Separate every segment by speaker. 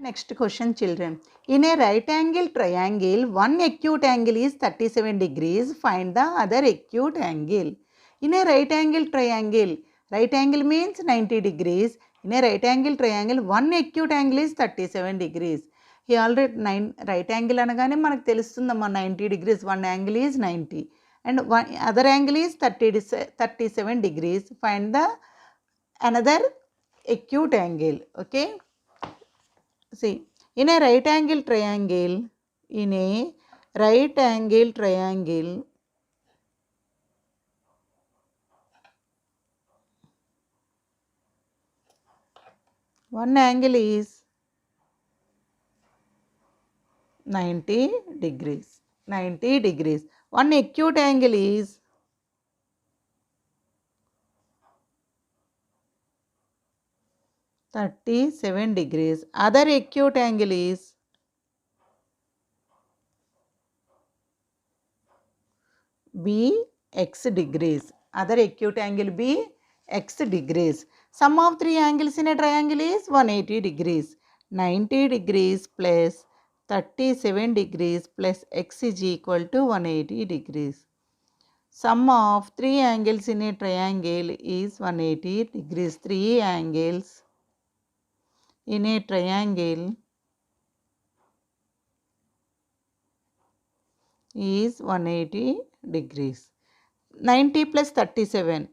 Speaker 1: Next question, children. In a right angle triangle, one acute angle is 37 degrees. Find the other acute angle. In a right angle triangle, right angle means 90 degrees. In a right angle triangle, one acute angle is 37 degrees. He already right angle అనగానే మనకు తెలుస్తుందమ్మా 90 degrees. One angle is 90 and one other angle is 37 degrees. Find the another acute angle. Okay. See, in a right angle triangle, one angle is 90 degrees. 90 degrees. One acute angle is 37 degrees. Other acute angle is x degrees. Other acute angle x degrees. Sum of three angles in a triangle is 180 degrees. 90 degrees plus 37 degrees plus x is equal to 180 degrees. Sum of three angles in a triangle is 180 degrees. Three angles in a triangle is 180 degrees. 90 plus 37,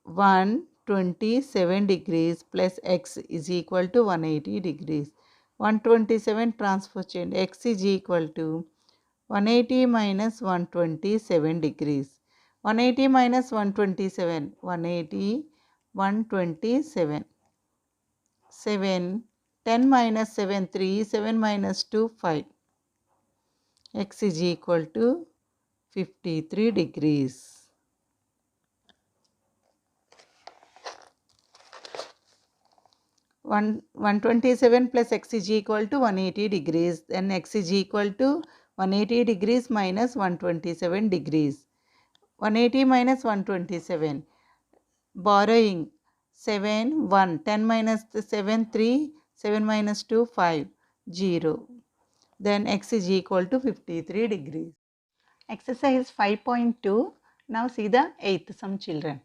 Speaker 1: 127 degrees plus x is equal to 180 degrees. 127 transfer change, x is equal to 180 minus 127 degrees. 180 minus 127, 180, 127. 7, 10 minus 7, 3, 7 minus 2, 5. X is equal to 53 degrees. 127 plus x is equal to 180 degrees. Then x is equal to 180 degrees minus 127 degrees. 180 minus 127. Borrowing 7, 1. 10 minus 7, 3. 7 minus 2, 5. 0. Then x is equal to 53 degrees. Exercise 5.2. Now see the 8th sum, children.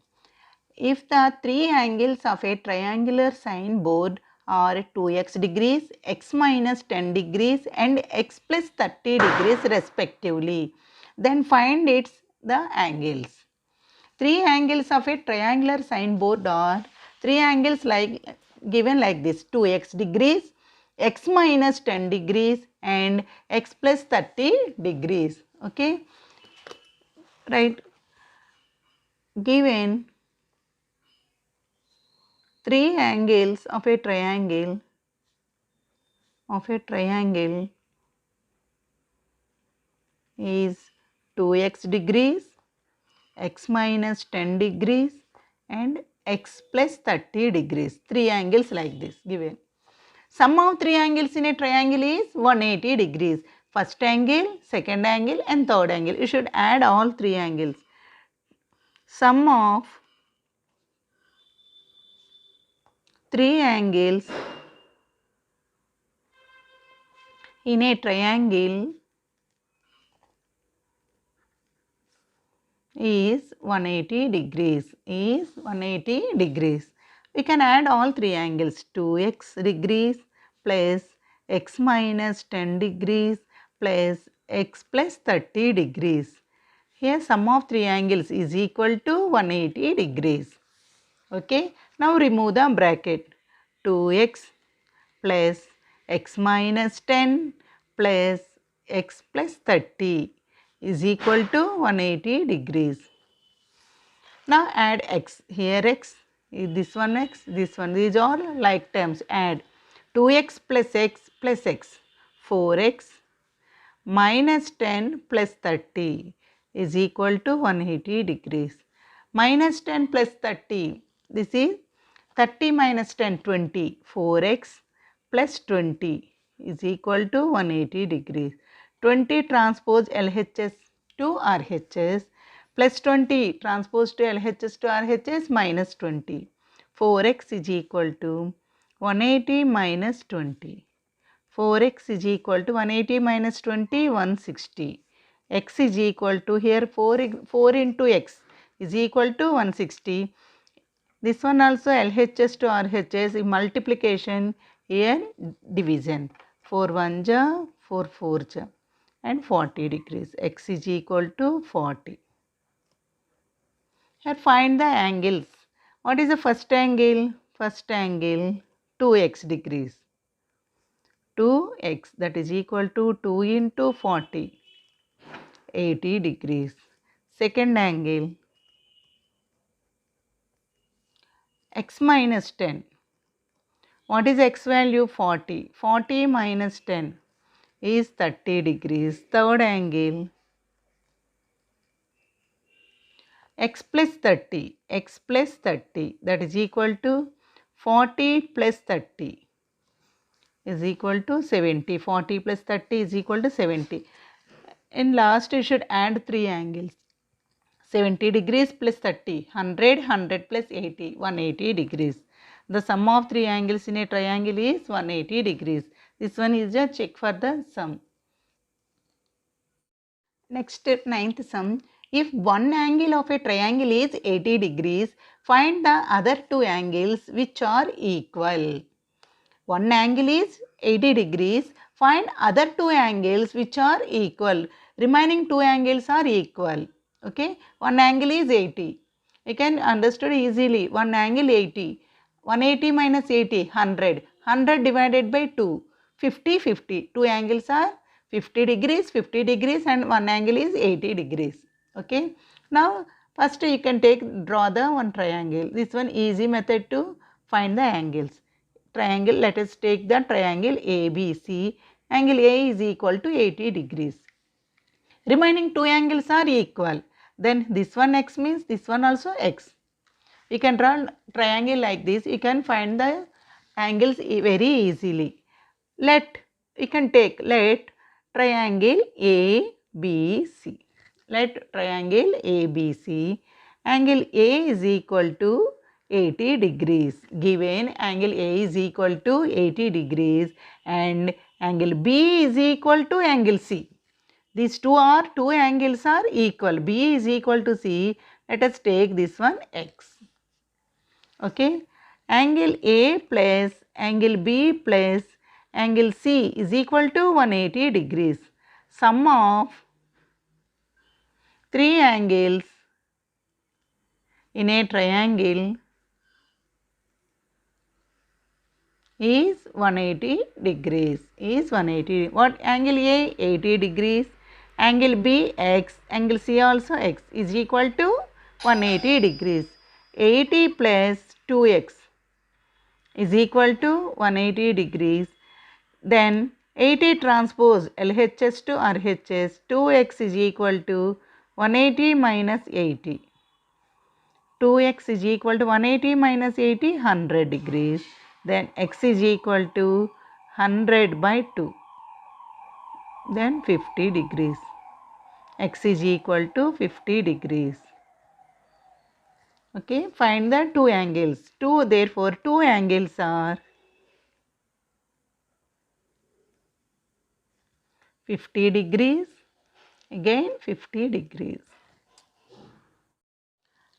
Speaker 1: If the three angles of a triangular sine board are 2x degrees, x minus 10 degrees and x plus 30 degrees respectively, then find the angles. Three angles of a triangular sine board are three angles given like this: 2x degrees, x minus 10 degrees and x plus 30 degrees. Okay, right. Given three angles of a triangle is 2x degrees, x minus 10 degrees and x plus 30 degrees. Three angles like this given. Sum of three angles in a triangle is 180 degrees. First angle, second angle and third angle. You should add all three angles. Sum of three angles in a triangle is 180 degrees. We can add all three angles: 2x degrees plus x minus 10 degrees plus x plus 30 degrees. Here sum of three angles is equal to 180 degrees. Okay. Now remove the bracket. 2x plus x minus 10 plus x plus 30 is equal to 180 degrees. Now add x. Here x, this one x, this one. These are like terms. Add 2x plus x plus x. 4x minus 10 plus 30 is equal to 180 degrees. Minus 10 plus 30. This is 30 minus 10, 20. 4x plus 20 is equal to 180 degrees. 20 transpose LHS to RHS plus 20 transpose to LHS to RHS minus 20. 4x is equal to 180 minus 20. 4x is equal to 180 minus 20, 160. X is equal to, here 4 into x is equal to 160. This one also LHS to RHS, multiplication, here division. 4 1 ja, 4 4 ja, and 40 degrees. X is equal to 40. Here find the angles. What is the first angle? First angle 2x degrees. 2x, that is equal to 2 into 40, 80 degrees. Second angle x minus 10. What is x value? 40. 40 minus 10 is 30 degrees. Third angle x plus 30. X plus 30, that is equal to 40 plus 30 is equal to 70. 40 plus 30 is equal to 70. In last you should add 3 angles. 70 degrees plus 30, 100, 100 plus 80, 180 degrees. The sum of 3 angles in a triangle is 180 degrees. This one is a check for the sum. Next, ninth sum. If one angle of a triangle is 80 degrees, find the other two angles which are equal. One angle is 80 degrees, find other two angles which are equal. Remaining two angles are equal. Okay, one angle is 80. You can understood easily. One angle 80. 180 minus 80, 100. 100 divided by 2, 50, 50. Two angles are 50 degrees and one angle is 80 degrees. Okay. Now, first you can draw the one triangle. This one easy method to find the angles. Triangle, let us take the triangle ABC. Angle A is equal to 80 degrees. Remaining two angles are equal. Then this one x means this one also x. You can draw triangle like this. You can find the angles very easily. Let triangle ABC. Let triangle ABC. Angle A is equal to 80 degrees. Given angle A is equal to 80 degrees and angle B is equal to angle C. These two angles are equal. B is equal to C. Let us take this one x. Okay. Angle A plus angle B plus angle C is equal to 180 degrees. Sum of three angles in a triangle is 180 degrees. Is 180. What angle A? 80 degrees. Angle B x. Angle C also x is equal to 180 degrees. 80 plus 2x is equal to 180 degrees. Then 80 transpose LHS to RHS, 2x is equal to 180 minus 80. 2x is equal to 180 minus 80, 100 degrees. Then x is equal to 100 by 2. Then 50 degrees. X is equal to 50 degrees. Okay, find the two angles. Therefore, two angles are 50 degrees, again 50 degrees.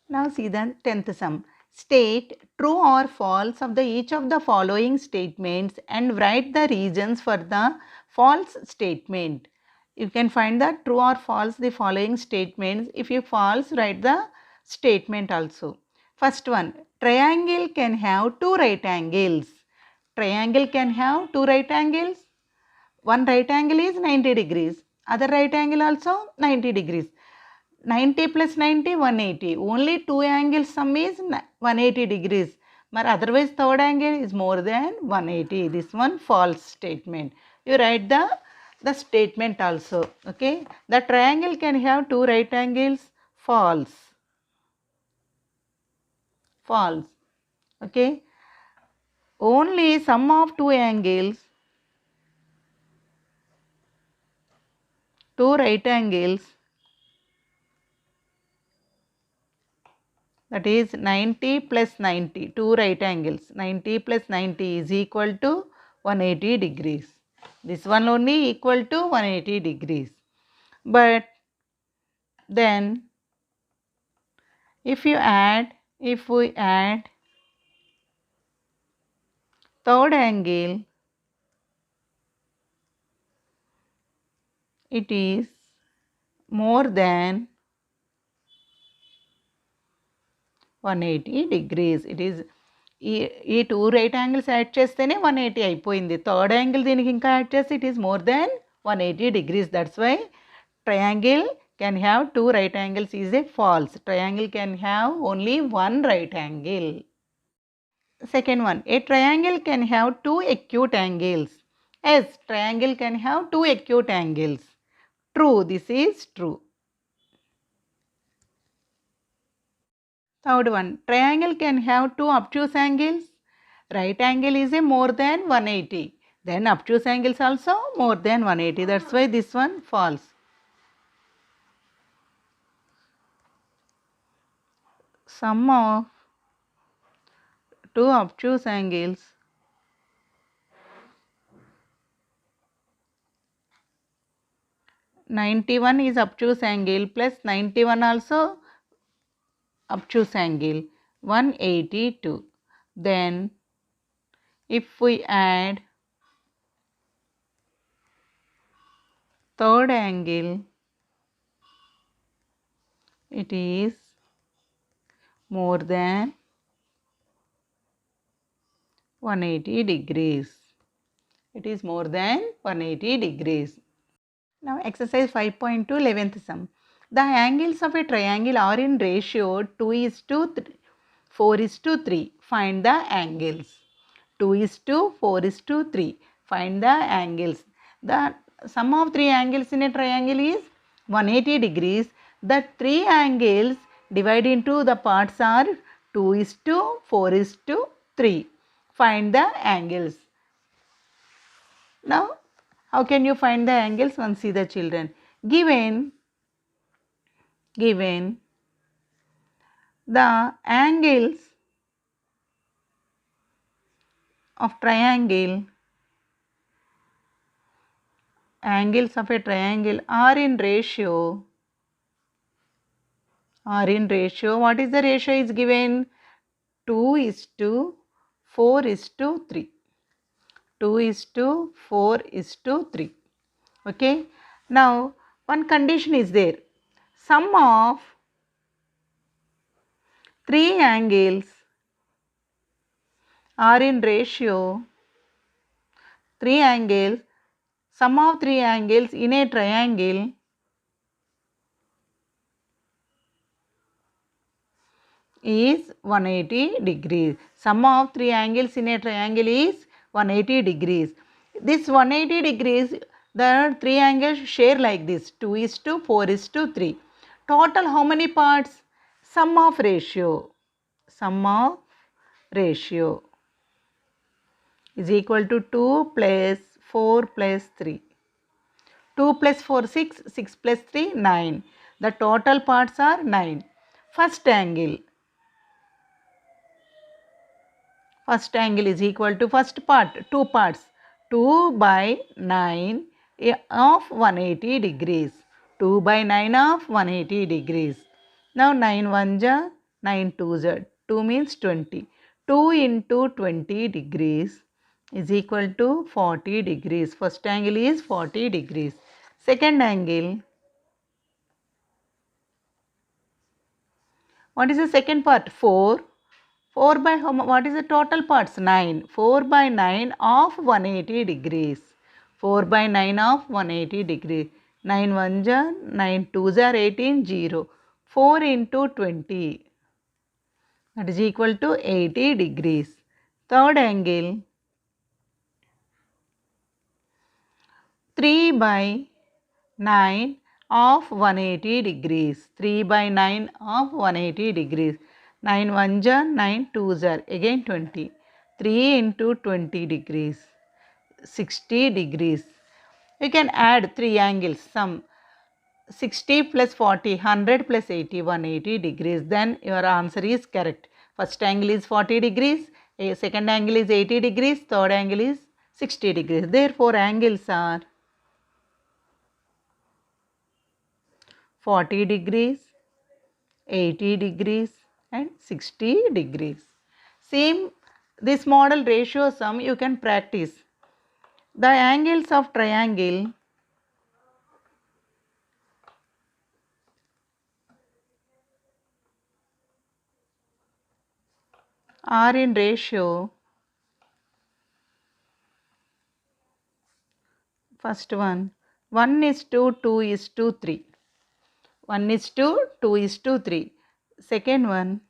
Speaker 1: Now see the 10th sum. State true or false of each of the following statements and write the reasons for the false statement. You can find the true or false the following statements. If you false, write the statement also. First one, triangle can have two right angles. Triangle can have two right angles. One right angle is 90 degrees. Other right angle also 90 degrees. 90 plus 90, 180. Only two angles sum is 180 degrees. But otherwise third angle is more than 180. This one false statement. You write the statement also. Okay. The triangle can have two right angles. False. False. Okay. Only sum of two angles. Two right angles. That is 90 plus 90, two right angles. 90 plus 90 is equal to 180 degrees. This one only equal to 180 degrees. But then if we add third angle, it is more than 180 degrees. It is ఈ two right angles add చేస్తేనే 180 అయిపోయింది. Third angle దీనికి ఇంకా add చేస్తే it is more than 180 degrees. That's why triangle can have two right angles is a false. Triangle can have only one right angle. Second one, a triangle can have two acute angles. Yes, triangle can have two acute angles. True, this is true. Third one, triangle can have two obtuse angles. Right angle is a more than 180. Then obtuse angles also more than 180. That's why this one false. Sum of two obtuse angles (91) is obtuse angle plus 91 also obtuse angle, 182. Then if we add third angle, it is more than 180 degrees. It is more than 180 degrees. Now exercise 5.2 11th sum. The angles of a triangle are in ratio 2:4:3. Find the angles. 2:4:3. Find the angles. The sum of three angles in a triangle is 180 degrees. The three angles divided into the parts are 2:4:3. Find the angles. Now, how can you find the angles? Once see the children. Given the angles of triangle, angles of a triangle are in ratio. What is the ratio is given? 2:4:3. 2:4:3. Okay. Now, one condition is there. Sum of three angles are in ratio. Sum of three angles in a triangle is 180 degrees. Sum of three angles in a triangle is 180 degrees. This 180 degrees, the three angles share like this, 2:4:3. Total how many parts? Sum of ratio is equal to 2 plus 4 plus 3. 2 plus 4 6, 6 plus 3 9. The total parts are 9. First angle is equal to first part, two parts, 2/9 of 180 degrees. 2/9 of 180 degrees. Now 9 1 ja, 9 2 ja, 2 means 20. 2 into 20 degrees is equal to 40 degrees. First angle is 40 degrees. Second angle, what is the second part? 4. 4 by how much? What is the total parts? 9. 4/9 of 180 degrees. 4/9 of 180 degrees. 9 1 ja, 9 2 ja, 18, 0. 4 into 20. That is equal to 80 degrees. Third angle, 3/9 of 180 degrees. 3/9 of 180 degrees. 9 1 ja, 9 2 ja, again 20. 3 into 20 degrees, 60 degrees. You can add three angles, sum 60 plus 40, 100 plus 80, 180 degrees. Then your answer is correct. First angle is 40 degrees, second angle is 80 degrees, third angle is 60 degrees. Therefore, angles are 40 degrees, 80 degrees and 60 degrees. Same, this model ratio sum you can practice. The angles of triangle are in ratio. First one, 1:2:3. 1:2:3. Second one,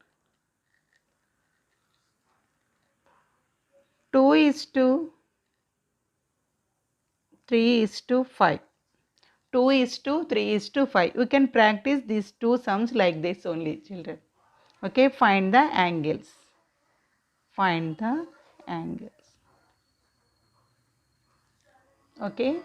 Speaker 1: 2:3:5. 2:3:5. We can practice these two sums like this only, children. Okay, find the angles. Find the angles. Okay.